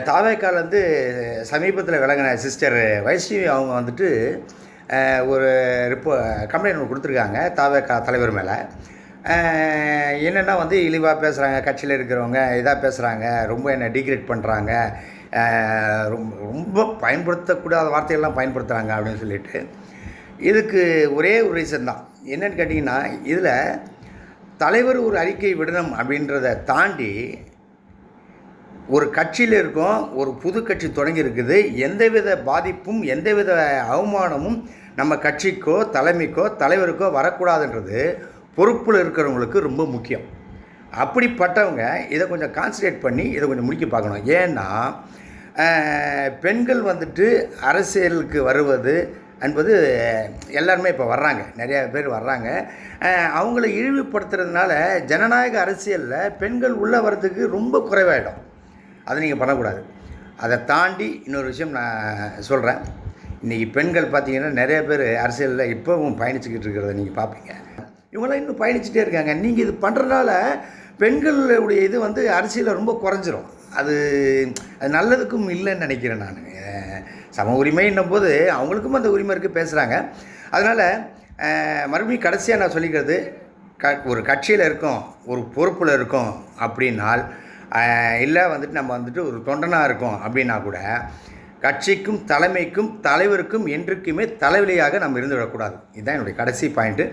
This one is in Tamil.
தாவேக்கால் வந்து சமீபத்தில் விளங்கின சிஸ்டர் வைஷ்ணவி அவங்க வந்துட்டு ஒரு கம்ப்ளைண்ட் ஒன்று கொடுத்துருக்காங்க தாவேக்கா தலைவர் மேலே. என்னென்னா வந்து இழிவாக பேசுகிறாங்க, கட்சியில் இருக்கிறவங்க இதாக பேசுகிறாங்க, ரொம்ப என்னை டிகிரேட் பண்ணுறாங்க, ரொம்ப ரொம்ப பயன்படுத்தக்கூடாத வார்த்தைகள்லாம் பயன்படுத்துகிறாங்க அப்படின்னு சொல்லிட்டு. இதுக்கு ஒரே ஒரு ரீசன் தான். என்னென்னு கேட்டிங்கன்னா, இதில் தலைவர் ஒரு அறிக்கை விடணும் அப்படின்றத தாண்டி ஒரு கட்சியில் இருக்கோம், ஒரு புது கட்சி தொடங்கி இருக்குது, எந்தவித பாதிப்பும் எந்தவித அவமானமும் நம்ம கட்சிக்கோ தலைமைக்கோ தலைவருக்கோ வரக்கூடாதுன்றது பொறுப்பில் இருக்கிறவங்களுக்கு ரொம்ப முக்கியம். அப்படிப்பட்டவங்க இதை கொஞ்சம் கான்சன்ட்ரேட் பண்ணி இதை கொஞ்சம் முடிக்க பார்க்கணும். ஏன்னா பெண்கள் வந்துட்டு அரசியலுக்கு வருவது என்பது எல்லாருமே இப்போ வர்றாங்க, நிறையா பேர் வர்றாங்க. அவங்கள இழிவுபடுத்துறதுனால ஜனநாயக அரசியலில் பெண்கள் உள்ளே வர்றதுக்கு ரொம்ப குறைவாயிடும். அதை நீங்கள் பண்ணக்கூடாது. அதை தாண்டி இன்னொரு விஷயம் நான் சொல்கிறேன். இன்றைக்கி பெண்கள் பார்த்திங்கன்னா நிறைய பேர் அரசியலில் இப்போவும் பயணிச்சுக்கிட்டு இருக்கிறத நீங்கள் பார்ப்பீங்க. இவங்களாம் இன்னும் பயணிச்சுட்டே இருக்காங்க. நீங்கள் இது பண்ணுறதுனால பெண்களுடைய இது வந்து அரசியலில் ரொம்ப குறைஞ்சிரும். அது நல்லதுக்கும் இல்லைன்னு நினைக்கிறேன் நான். சம உரிமைன்னும் போது அவங்களுக்கும் அந்த உரிமை இருக்குது, பேசுகிறாங்க. அதனால் மறுபடியும் கடைசியாக நான் சொல்லிக்கிறது, ஒரு கட்சியில் இருக்கோம், ஒரு பொறுப்பில் இருக்கோம் அப்படின்னால், இல்லை வந்துட்டு நம்ம வந்துட்டு ஒரு தொண்டனாக இருக்கோம் அப்படின்னா கூட கட்சிக்கும் தலைமைக்கும் தலைவருக்கும் என்றைக்குமே தலைவலியாக நம்ம இருந்து விடக்கூடாது. இதுதான் என்னுடைய கடைசி பாயிண்ட்டு.